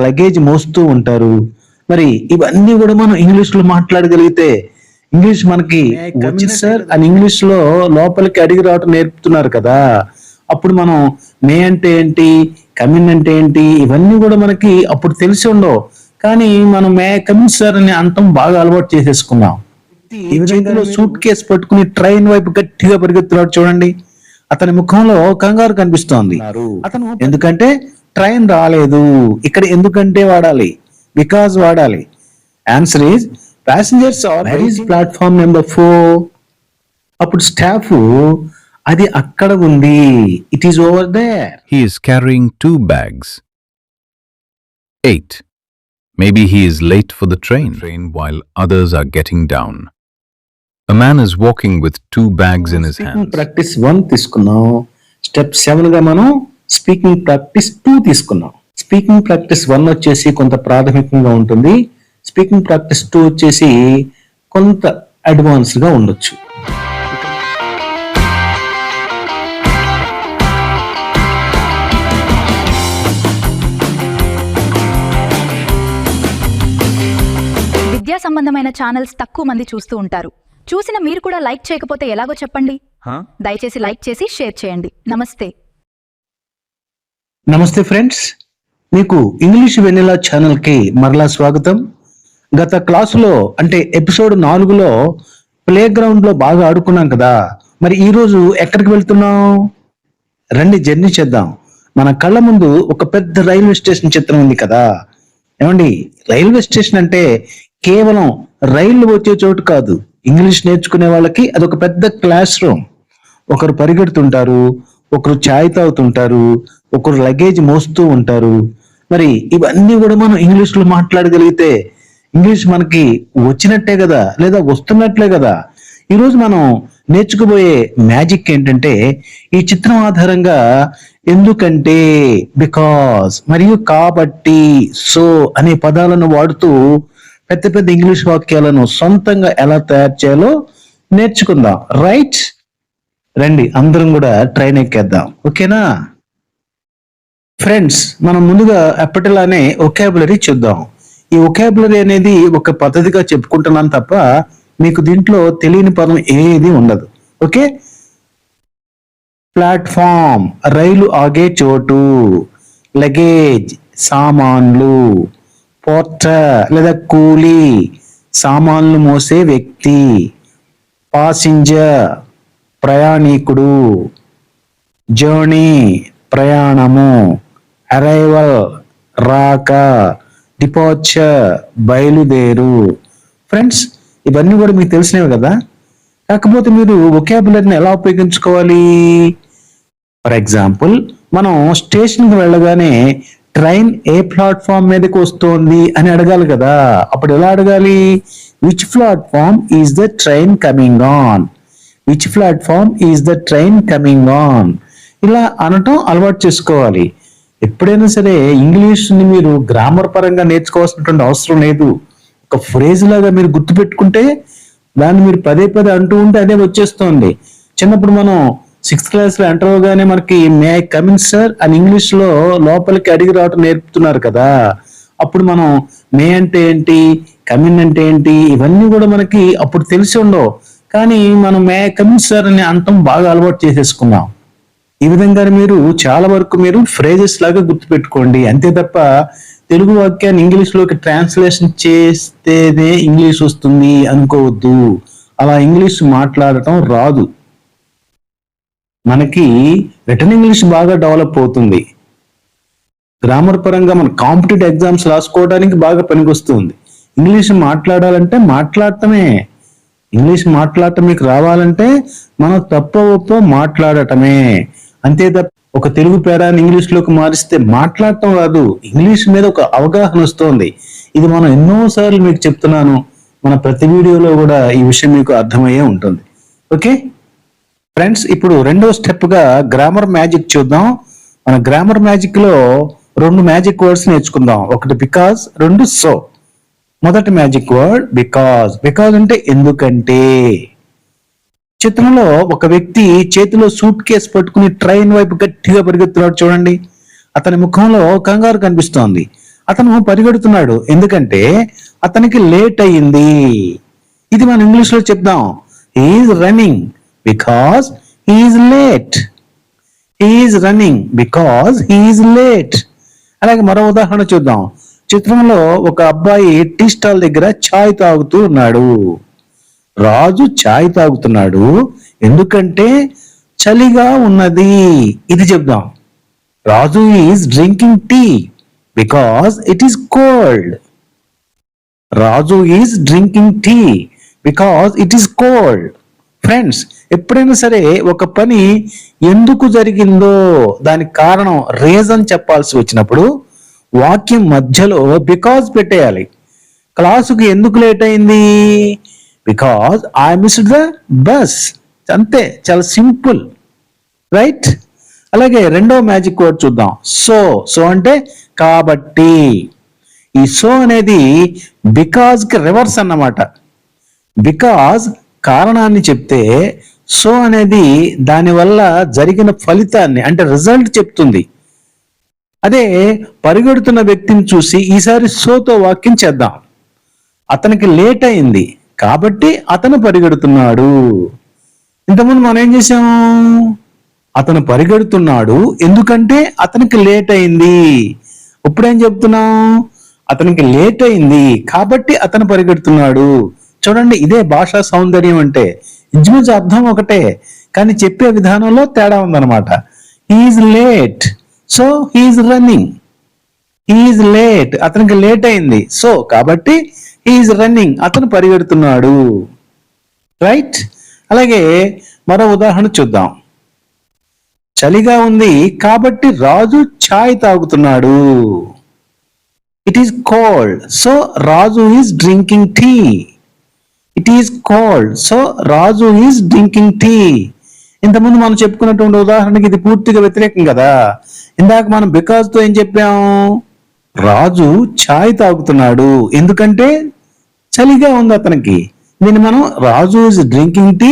Luggage మోస్తూ ఉంటారు. మరి ఇవన్నీ కూడా మనం ఇంగ్లీష్ లో మాట్లాడగలిగితే ఇంగ్లీష్ మనకి వచ్చిన సార్ అని ఇంగ్లీష్ లో లోపలికి అడిగి రావటం నేర్పుతున్నారు కదా. అప్పుడు మనం మే అంటే ఏంటి, కమిన్ అంటే ఏంటి, ఇవన్నీ కూడా మనకి అప్పుడు తెలిసి ఉండవు. కానీ మనం మే కమిన్ సార్ అని అంతం బాగా అలవాటు చేసేసుకున్నాం. ఈ విధంగా సూట్ కేసు పట్టుకుని ట్రైన్ వైపు గట్టిగా పరిగెత్తున్నాడు చూడండి. అతని ముఖంలో కంగారు కనిపిస్తోంది. అతను ఎందుకంటే ట్రైన్ రాలేదు. ఇక్కడ ఎందుకంటే వాడాలి, బికాజ్ వాడాలి. Answer is passengers are where is platform number 4. అప్పుడు స్టాఫ్ అది అక్కడ ఉంది, it is over there. He is carrying 2 bags. 8. Maybe he is late for the train while others are getting down. A man is walking with 2 bags in his hands. Practice 1 తీసుకున్నాం. Step 7 గా మనం speaking practice 2 తీసుకున్నాం. Speaking practice 1 వచ్చేసి కొంత ప్రాథమికంగా ఉంటుంది. Speaking practice 2 వచ్చేసి కొంత అడ్వాన్స్ గా ఉండొచ్చు. విద్యా సంబంధమైన ఛానల్స్ తక్కువ మంది చూస్తూ ఉంటారు. చూసిన మీరు కూడా లైక్ చేయకపోతే ఎలాగో చెప్పండి. దయచేసి లైక్ చేసి షేర్ చేయండి. నమస్తే. నమస్తే ఫ్రెండ్స్, మీకు ఇంగ్లీష్ వెన్నెలా ఛానల్ కి మరలా స్వాగతం. గత క్లాసులో అంటే ఎపిసోడ్ 4లో ప్లే గ్రౌండ్ లో బాగా ఆడుకున్నాం కదా. మరి ఈ రోజు ఎక్కడికి వెళ్తున్నాం? రండి జర్నీ చేద్దాం. మన కళ్ళ ముందు ఒక పెద్ద రైల్వే స్టేషన్ చిత్రం ఉంది కదా. ఏమండి, రైల్వే స్టేషన్ అంటే కేవలం రైళ్లు వచ్చే చోటు కాదు. ఇంగ్లీష్ నేర్చుకునే వాళ్ళకి అదొక పెద్ద క్లాస్ రూమ్. ఒకరు పరిగెడుతుంటారు, ఒకరు ఛాయ్ తాగుతుంటారు, ఒకరు లగేజ్ మోస్తూ ఉంటారు. మరి ఇవన్నీ కూడా మనం ఇంగ్లీష్ లో మాట్లాడగలిగితే ఇంగ్లీష్ మనకి వచ్చినట్టే కదా, లేదా వస్తున్నట్లే కదా. ఈరోజు మనం నేర్చుకోబోయే మ్యాజిక్ ఏంటంటే, ఈ చిత్రం ఆధారంగా ఎందుకంటే, బికాస్ మరియు కాబట్టి, సో అనే పదాలను వాడుతూ పెద్ద పెద్ద ఇంగ్లీష్ వాక్యాలను సొంతంగా ఎలా తయారు చేయాలో నేర్చుకుందాం. రైట్, రండి అందరం కూడా ట్రైన్ ఎక్కేద్దాం. ఓకేనా ఫ్రెండ్స్? మనం ముందుగా ఎప్పటిలానే ఒకాబులరీ చూద్దాం. ఈ ఒకాబులరీ అనేది ఒక పద్ధతిగా చెప్పుకుంటున్నాను తప్ప మీకు దీంట్లో తెలియని పదం ఏది ఉండదు. ఓకే. ప్లాట్ఫామ్ రైలు ఆగే చోటు, లగేజ్ సామాన్లు, పోర్టర్ లేదా కూలీ సామాన్లు మోసే వ్యక్తి, పాసింజర్ ప్రయాణికుడు, జర్నీ ప్రయాణము, అరైవల్ రాక, డిపార్చర్ బయలుదేరు. ఫ్రెండ్స్, ఇవన్నీ కూడా మీకు తెలిసినవి కదా. కాకపోతే మీరు వొకాబులరీని ఎలా ఉపయోగించుకోవాలి? ఫర్ ఎగ్జాంపుల్, మనం స్టేషన్కి వెళ్ళగానే ట్రైన్ ఏ ప్లాట్ఫామ్ మీదకి వస్తోంది అని అడగాలి కదా. అప్పుడు ఎలా అడగాలి? Which platform is the train coming on, which platform is the train coming on, ఇలా అనటం అలవాటు చేసుకోవాలి. ఎప్పుడైనా సరే ఇంగ్లీష్ని మీరు గ్రామర్ పరంగా నేర్చుకోవాల్సినటువంటి అవసరం లేదు. ఒక ఫ్రేజ్ లాగా మీరు గుర్తుపెట్టుకుంటే దాన్ని మీరు పదే పదే అంటూ ఉంటే అదే వచ్చేస్తుంది. చిన్నప్పుడు మనం 6th క్లాస్ లో ఎంటర్ అవగానే మనకి మే ఐ కమిన్ సార్ అని ఇంగ్లీష్ లో లోపలికి అడిగి రావటం నేర్పుతున్నారు కదా. అప్పుడు మనం మే అంటే ఏంటి, కమిన్ అంటే ఏంటి, ఇవన్నీ కూడా మనకి అప్పుడు తెలిసి ఉండవు. కానీ మనం మే ఐ కమిన్ సార్ అని అంతం బాగా అలవాటు చేసేసుకున్నాం. ఈ విధంగా మీరు చాలా వరకు మీరు ఫ్రేజెస్ లాగా గుర్తుపెట్టుకోండి. అంతే తప్ప తెలుగు వాక్యాన్ని ఇంగ్లీష్ లోకి ట్రాన్స్లేషన్ చేస్తేనే ఇంగ్లీష్ వస్తుంది అనుకోవద్దు. అలా ఇంగ్లీష్ మాట్లాడటం రాదు. మనకి రిటర్న్ ఇంగ్లీష్ బాగా డెవలప్ అవుతుంది. గ్రామర్ పరంగా మన కాంపిటేటివ్ ఎగ్జామ్స్ రాసుకోవడానికి బాగా పనికొస్తుంది. ఇంగ్లీష్ మాట్లాడాలంటే మాట్లాడటమే. ఇంగ్లీష్ మాట్లాడటం మీకు రావాలంటే మనం తప్ప మాట్లాడటమే. అంతే తప్ప ఒక తెలుగు పేరాన్ని ఇంగ్లీష్ లోకి మారిస్తే మాట్లాడటం రాదు. ఇంగ్లీష్ మీద ఒక అవగాహన వస్తుంది. ఇది మనం ఎన్నోసార్లు మీకు చెప్తున్నాను. మన ప్రతి వీడియోలో కూడా ఈ విషయం మీకు అర్థమయ్యే ఉంటుంది. ఓకే ఫ్రెండ్స్, ఇప్పుడు రెండో స్టెప్ గా గ్రామర్ మ్యాజిక్ చూద్దాం. మన గ్రామర్ మ్యాజిక్ లో 2 మ్యాజిక్ వర్డ్స్ నేర్చుకుందాం. ఒకటి బికాజ్, 2 సో. మొదటి మ్యాజిక్ వర్డ్ బికాజ్. బికాజ్ అంటే ఎందుకంటే. చిత్రంలో ఒక వ్యక్తి చేతిలో సూట్ కేసు పట్టుకుని ట్రైన్ వైపు గట్టిగా పరిగెత్తున్నాడు చూడండి. అతని ముఖంలో కంగారు కనిపిస్తోంది. అతను పరిగెడుతున్నాడు ఎందుకంటే అతనికి లేట్ అయ్యింది. ఇది మనం ఇంగ్లీష్ లో చెప్దాం, he's running because he's late. He's running because he's late. అలాగే మరో ఉదాహరణ చూద్దాం. చిత్రంలో ఒక అబ్బాయి టీ స్టాల్ దగ్గర చాయ్ తాగుతూ ఉన్నాడు. రాజు చాయ్ తాగుతున్నాడు ఎందుకంటే చలిగా ఉన్నది. ఇది చెప్దాం, Raju is drinking tea because it is cold. Raju is drinking tea because it is cold. Friends, ఎప్పుడైనా సరే ఒక పని ఎందుకు జరిగిందో దానికి కారణం రీజన్ చెప్పాల్సి వచ్చినప్పుడు వాక్యం మధ్యలో బికాజ్ పెట్టేయాలి. క్లాసుకి ఎందుకు లేట్ అయింది? Because I missed the bus. అంతే, చాలా సింపుల్, రైట్? అలాగే రెండో మ్యాజిక్ వర్డ్ చూద్దాం, సో. సో అంటే కాబట్టి. ఈ సో అనేది బికాజ్ కి రివర్స్ అన్నమాట. బికాజ్ కారణాన్ని చెప్తే సో అనేది దానివల్ల జరిగిన ఫలితాన్ని అంటే రిజల్ట్ చెప్తుంది. అదే పరిగెడుతున్న వ్యక్తిని చూసి ఈసారి సోతో వాక్యం చేద్దాం. అతనికి లేట్ అయింది కాబట్టి అతను పరిగెడుతున్నాడు. ఇంతకుముందు మనం ఏం చేసాము? అతను పరిగెడుతున్నాడు ఎందుకంటే అతనికి లేట్ అయింది. ఇప్పుడేం చెప్తున్నాం? అతనికి లేట్ అయింది కాబట్టి అతను పరిగెడుతున్నాడు. చూడండి, ఇదే భాషా సౌందర్యం అంటే. ఇంచుమించు అర్థం ఒకటే కానీ చెప్పే విధానంలో తేడా ఉందన్నమాట. He's late, so he's running. He's late, అతనికి లేట్ అయింది, సో కాబట్టి హీఈస్ రన్నింగ్, అతను పరిగెడుతున్నాడు, రైట్? అలాగే మరో ఉదాహరణ చూద్దాం. చలిగా ఉంది కాబట్టి రాజు ఛాయ్ తాగుతున్నాడు. It is cold, so Raju is drinking tea. It is cold, so Raju is drinking tea. ఇంతకుముందు మనం చెప్పుకున్నటువంటి ఉదాహరణకి ఇది పూర్తిగా వ్యతిరేకం కదా. ఇందాక మనం బికాజ్ తో ఏం చెప్పాము? రాజు ఛాయ్ తాగుతున్నాడు ఎందుకంటే చలిగా ఉంది అతనికి. దీన్ని మనం Raju is drinking tea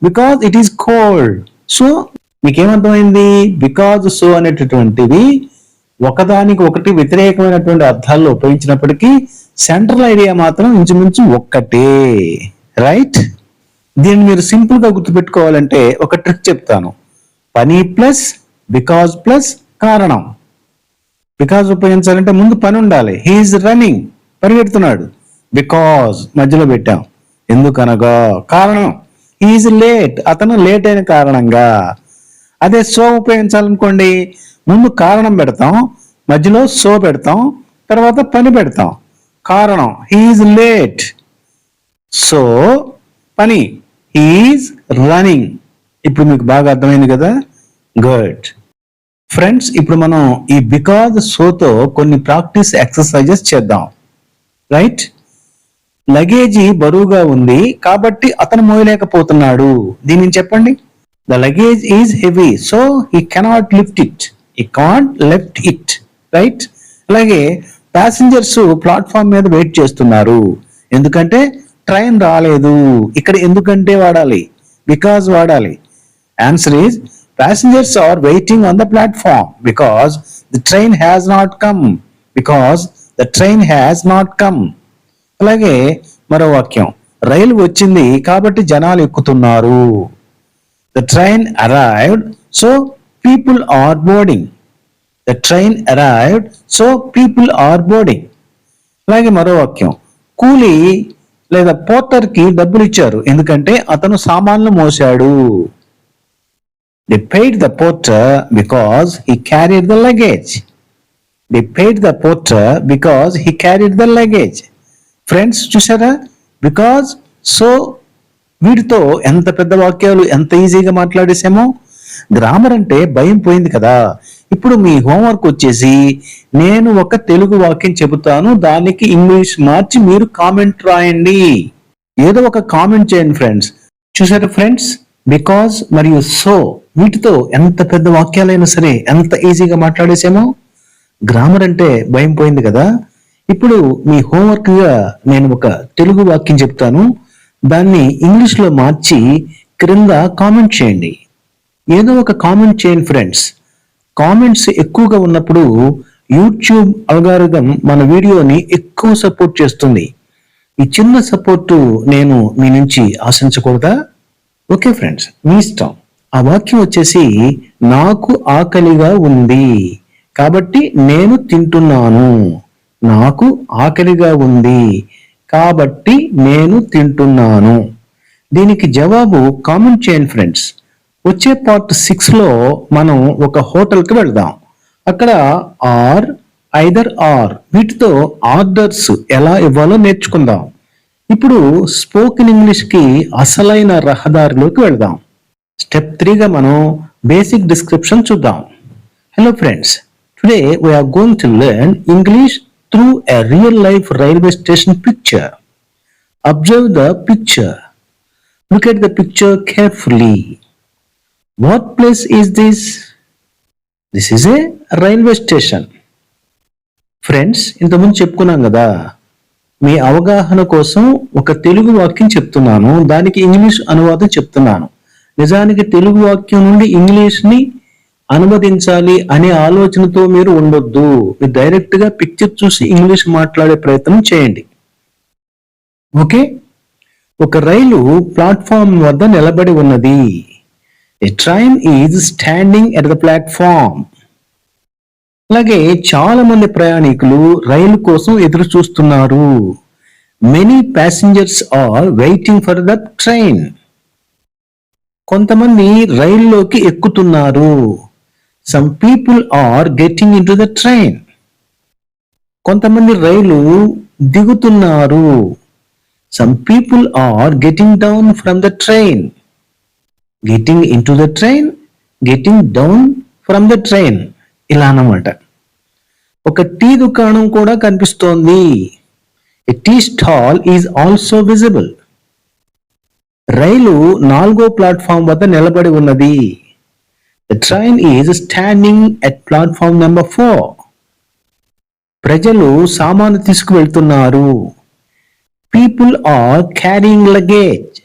because it is cold. So మీకేమర్థమైంది? బికాజ్ సో అనేటటువంటివి ఒకదానికి ఒకటి వ్యతిరేకమైనటువంటి అర్థాల్లో ఉపయోగించినప్పటికీ సెంట్రల్ ఐడియా మాత్రం ఇంచుమించు ఒక్కటే, రైట్? దీన్ని మీరు సింపుల్ గా గుర్తుపెట్టుకోవాలంటే ఒక ట్రిక్ చెప్తాను. పని ప్లస్ బికాజ్ ప్లస్ కారణం. బికాజ్ ఉపయోగించాలంటే ముందు పని ఉండాలి. He's running, పరిగెడుతున్నాడు. బికాజ్ మధ్యలో పెట్టాం ఎందుకనగా కారణం. హీఈస్ లేట్, అతను లేట్ అయిన కారణంగా. అదే సో ఉపయోగించాలనుకోండి, ముందు కారణం పెడతాం, మధ్యలో సో పెడతాం, తర్వాత పని పెడతాం. కారణం హీఈస్ లేట్, సో పని హీఈస్ రన్నింగ్. ఇప్పుడు మీకు బాగా అర్థమైంది కదా? గుడ్ ఫ్రెండ్స్, ఇప్పుడు మనం ఈ బికాజ్ సోతో కొన్ని ప్రాక్టీస్ ఎక్సర్సైజెస్ చేద్దాం, రైట్? లగేజీ బరువుగా ఉంది కాబట్టి అతను మోయలేకపోతున్నాడు. దీనిని చెప్పండి. The luggage is heavy so he cannot lift it. He can't lift it, right? అలాగే ప్యాసింజర్స్ ప్లాట్ఫామ్ మీద వెయిట్ చేస్తున్నారు ఎందుకంటే ట్రైన్ రాలేదు. ఇక్కడ ఎందుకంటే వాడాలి, బికాజ్ వాడాలి. Answer is passengers are waiting on the platform because the train has not come. Because the train has not come. అలాగే మరో వాక్యం, రైలు వచ్చింది కాబట్టి జనాలు ఎక్కుతున్నారు. The train arrived so people are boarding. The train arrived so people are boarding. అలాగే మరో వాక్యం, కూలీ లేదా పోర్టర్ కి డబ్బులు ఇచ్చారు ఎందుకంటే అతను సామాన్లు మోసాడు. They paid the porter because he carried the luggage. They paid the porter because he carried the luggage. Friends చూసారా? బికాజ్ సో వీటితో ఎంత పెద్ద వాక్యాలు ఎంత ఈజీగా మాట్లాడేసామో. గ్రామర్ అంటే భయం పోయింది కదా. ఇప్పుడు మీ హోంవర్క్ వచ్చేసి నేను ఒక తెలుగు వాక్యం చెబుతాను, దానికి ఇంగ్లీష్ మార్చి మీరు కామెంట్ రాయండి. ఏదో ఒక కామెంట్ చేయండి ఫ్రెండ్స్. చూసారా ఫ్రెండ్స్? బికాజ్ మరియు సో వీటితో ఎంత పెద్ద వాక్యాలైనా సరే ఎంత ఈజీగా మాట్లాడేసామో. గ్రామర్ అంటే భయం పోయింది కదా. ఇప్పుడు మీ హోంవర్క్ గా నేను ఒక తెలుగు వాక్యం చెప్తాను, దాన్ని ఇంగ్లీష్ లో మార్చి క్రింద కామెంట్ చేయండి. ఏదో ఒక కామెంట్ చేయండి ఫ్రెండ్స్. కామెంట్స్ ఎక్కువగా ఉన్నప్పుడు యూట్యూబ్ అల్గారిథం మన వీడియోని ఎక్కువ సపోర్ట్ చేస్తుంది. ఈ చిన్న సపోర్టు నేను మీ నుంచి ఆశించకూడదా? ఓకే ఫ్రెండ్స్, మీ ఇష్టం. ఆ వాక్యం వచ్చేసి నాకు ఆకలిగా ఉంది కాబట్టి నేను తింటున్నాను. నాకు ఆకలిగా ఉంది కాబట్టి నేను తింటున్నాను. దీనికి జవాబు కామెంట్ చేయండి ఫ్రెండ్స్. వచ్చే పార్ట్ 6లో మనం ఒక హోటల్కి వెళ్దాం. అక్కడ ఆర్, ఐదర్ ఆర్ వీటితో ఆర్డర్స్ ఎలా ఇవ్వాలో నేర్చుకుందాం. ఇప్పుడు స్పోకెన్ ఇంగ్లీష్కి అసలైన రహదారిలోకి వెళ్దాం. స్టెప్ 3గా మనం బేసిక్ డిస్క్రిప్షన్ చూద్దాం. Hello friends, today we are going to learn English through a real life railway station picture. Observe the picture. Look at the picture carefully. What place is this? This is a railway station. Friends, ఇంతకుముందు చెప్పుకున్నాం కదా, మీ అవగాహన కోసం ఒక తెలుగు వాక్యం చెప్తున్నాను, దానికి English అనువాదం చెప్తున్నాను. నిజానికి తెలుగు వాక్యం నుండి ఇంగ్లీష్ని అనువదించాలి అనే ఆలోచనతో మీరు ఉండొద్దు. మీరు డైరెక్ట్గా పిక్చర్ చూసి ఇంగ్లీష్ మాట్లాడే ప్రయత్నం చేయండి. ఓకే, ఒక రైలు ప్లాట్ఫామ్ వద్ద నిలబడి ఉన్నది. A train is standing at the platform. అలాగే చాలా మంది ప్రయాణికులు రైలు కోసం ఎదురు చూస్తున్నారు. Many passengers are waiting for the train. కొంతమంది రైల్లోకి ఎక్కుతున్నారు. Some people are getting into the train. కొంతమంది రైలు దిగుతున్నారు. Some people are getting down from the train. Getting into the train, getting down from the train. ఇలా అన్నమాట. ఒక tea దుకాణం కూడా కనిపిస్తోంది. A tea stall is also visible. రైలు 4వ platform వద్ద నిలబడి ఉన్నది. The train is standing at platform number 4. ప్రజలు సామాను తీసుకువెళ్తున్నారు. People are carrying luggage.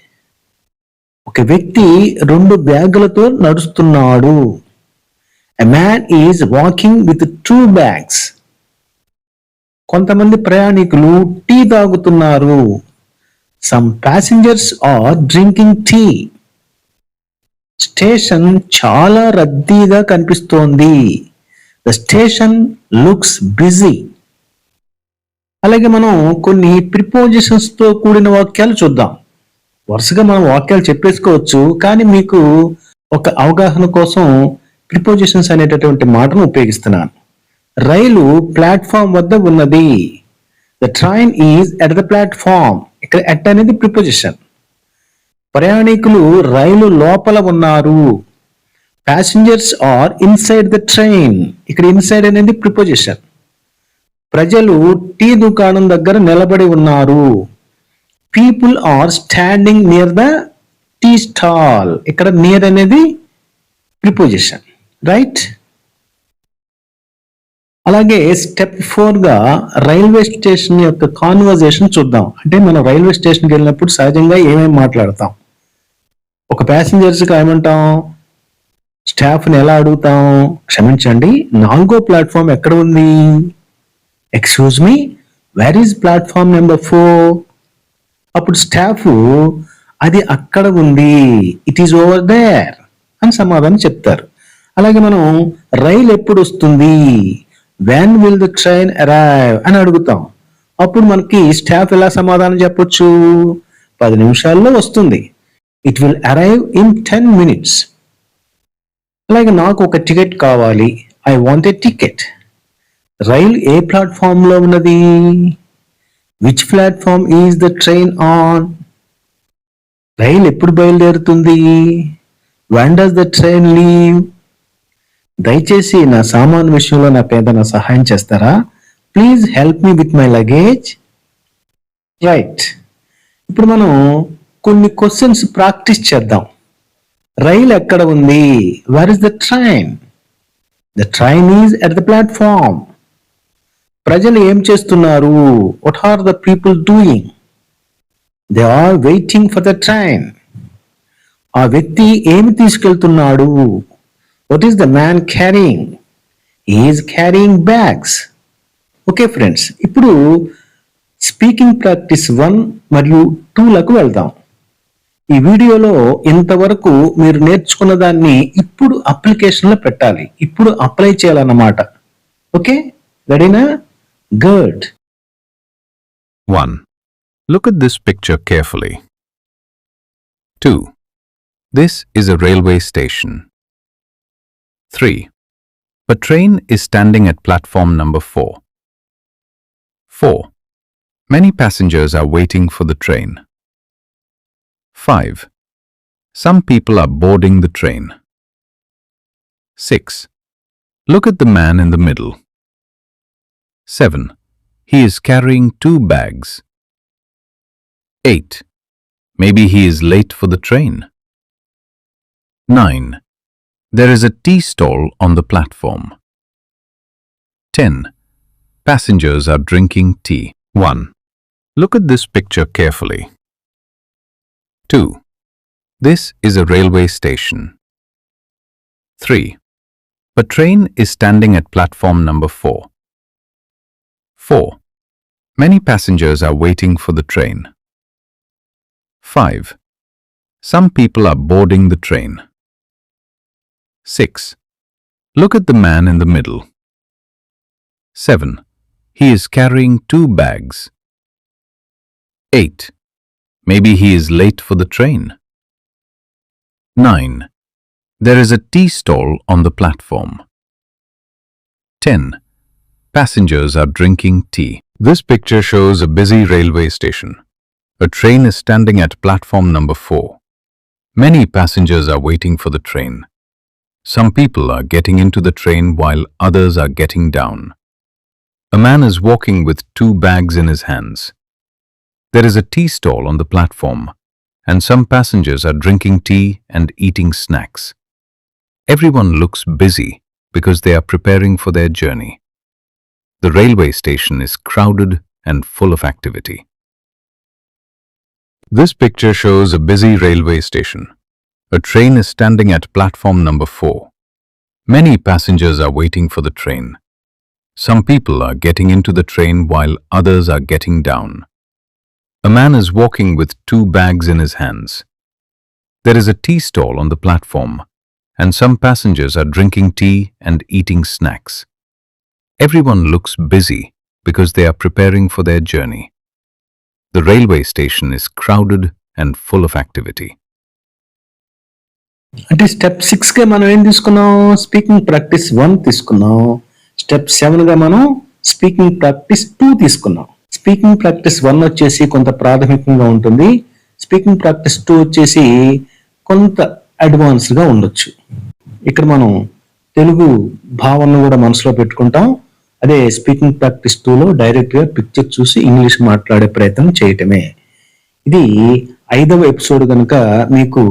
ఒక వ్యక్తి 2 బ్యాగులతో నడుస్తున్నాడు. A man is walking with 2 bags. కొంతమంది ప్రయాణికులు టీ తాగుతున్నారు. Some passengers are drinking tea. Station చాలా రద్దీగా కనిపిస్తోంది. The station looks busy. అలాగే మనం కొన్ని ప్రిపోజిషన్స్ తో కూడిన వాక్యాలు చూద్దాం. వరుసగా మనం వాక్యాలు చెప్పేసుకోవచ్చు, కానీ మీకు ఒక అవగాహన కోసం ప్రిపోజిషన్స్ అనేటటువంటి మాటను ఉపయోగిస్తున్నాను. రైలు ప్లాట్ఫామ్ వద్ద ఉన్నది. The train is at the platform. ఇక్కడ ఎట్ అనేది ప్రిపోజిషన్. ప్రయాణికులు రైలు లోపల ఉన్నారు. Passengers are inside the train. ఇక్కడ ఇన్సైడ్ అనేది ప్రిపోజిషన్. ప్రజలు టీ దుకాణం దగ్గర నిలబడి ఉన్నారు. People are standing near the tea stall. ఇక్కడ నియర్ అనేది ప్రిపోజిషన్, రైట్? అలాగే స్టెప్ 4గా రైల్వే స్టేషన్ యొక్క కాన్వర్జేషన్ చూద్దాం. అంటే మనం రైల్వే స్టేషన్కి వెళ్ళినప్పుడు సహజంగా ఏమేమి మాట్లాడతాం? ఒక ప్యాసింజర్స్కి ఏమంటాం? స్టాఫ్ని ఎలా అడుగుతాం? క్షమించండి, 4వ ప్లాట్ఫామ్ ఎక్కడ ఉంది? Excuse me, where is platform number 4? అప్పుడు స్టాఫ్ అది అక్కడ ఉంది, ఇట్ ఈజ్ ఓవర్ దేర్ అని సమాధానం చెప్తారు. అలాగే మనం రైలు ఎప్పుడు వస్తుంది? When will the train arrive అని అడుగుతాం. అప్పుడు మనకి స్టాఫ్ ఎలా సమాధానం చెప్పొచ్చు? 10 నిమిషాల్లో వస్తుంది. It will arrive in 10 minutes. అలాగే నాకు ఒక టికెట్ కావాలి. I want a ticket. రైలు ఏ ప్లాట్ఫామ్ లో ఉన్నది? Which platform is the train on? రైలు ఎప్పుడు బయలుదేరుతుంది? When does the train leave? దయచేసి నా సామాను విషయంలో నాకు ఏదైనా సహాయం చేస్తారా? Please help me with my luggage. Right. ఇప్పుడు మనం కొన్ని క్వశ్చన్స్ ప్రాక్టీస్ చేద్దాం. రైలు ఎక్కడ ఉంది? Where is the train? The train is at the platform. ప్రజలు ఏం చేస్తున్నారు? What are the people doing? They are waiting for the train. ఆ వ్యక్తి ఏమి తీసుకెళ్తున్నాడు? What is the man carrying? Is carrying bags. Okay friends, ఇప్పుడు speaking practice 1 మరియు 2లకు వెళ్దాం. ఈ వీడియోలో ఇంతవరకు మీరు నేర్చుకున్న దాన్ని ఇప్పుడు అప్లికేషన్లో పెట్టాలి, ఇప్పుడు అప్లై చేయాలన్నమాట. ఓకే, రెడీనా? Good. 1. Look at this picture carefully. 2. This is a railway station. 3. A train is standing at platform number 4. 4. Many passengers are waiting for the train. 5. Some people are boarding the train. 6. Look at the man in the middle. 7. He is carrying 2 bags. 8. Maybe he is late for the train. 9. There is a tea stall on the platform. 10. Passengers are drinking tea. 1. Look at this picture carefully. 2. This is a railway station. 3. A train is standing at platform number 4. 4. Many passengers are waiting for the train. 5. Some people are boarding the train. 6. Look at the man in the middle. 7. He is carrying 2 bags. 8. Maybe he is late for the train. 9. There is a tea stall on the platform. 10. Passengers are drinking tea. This picture shows a busy railway station. A train is standing at platform number 4. Many passengers are waiting for the train. Some people are getting into the train while others are getting down. A man is walking with 2 bags in his hands. There is a tea stall on the platform, and some passengers are drinking tea and eating snacks. Everyone looks busy because they are preparing for their journey. The railway station is crowded and full of activity. This picture shows a busy railway station. A train is standing at platform number 4. Many passengers are waiting for the train. Some people are getting into the train while others are getting down. A man is walking with 2 bags in his hands. There is a tea stall on the platform, and some passengers are drinking tea and eating snacks. Everyone looks busy because they are preparing for their journey. The railway station is crowded and full of activity. అంటే step 6గా మనం ఏం తీసుకున్నాం? Speaking practice 1 తీసుకున్నాం. Step 7గా మనం speaking practice 2 తీసుకున్నాం. Speaking practice 1 వచ్చేసి కొంత ప్రాథమికంగా ఉంటుంది. స్పీకింగ్ ప్రాక్టీస్ 2 వచ్చేసి కొంత అడ్వాన్స్గా ఉండొచ్చు. ఇక్కడ మనం తెలుగు భావనను కూడా మనసులో పెట్టుకుంటాం. అదే స్పీకింగ్ ప్రాక్టీస్ 2లో డైరెక్ట్గా పిక్చర్ చూసి ఇంగ్లీష్ మాట్లాడే ప్రయత్నం చేయటమే. ఇది 5వ ఎపిసోడ్ కనుక మీకు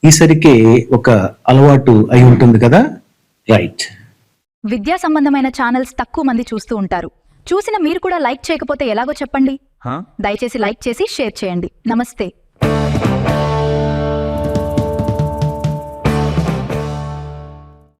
ఈసరికే ఒక అలవాటు అయి ఉంటుంది కదా. రైట్. విద్యా సంబంధమైన ఛానల్స్ తక్కువ మంది చూస్తూ ఉంటారు. చూసిన మీరు కూడా లైక్ చేయకపోతే ఎలాగో చెప్పండి. దయచేసి లైక్ చేసి షేర్ చేయండి. నమస్తే.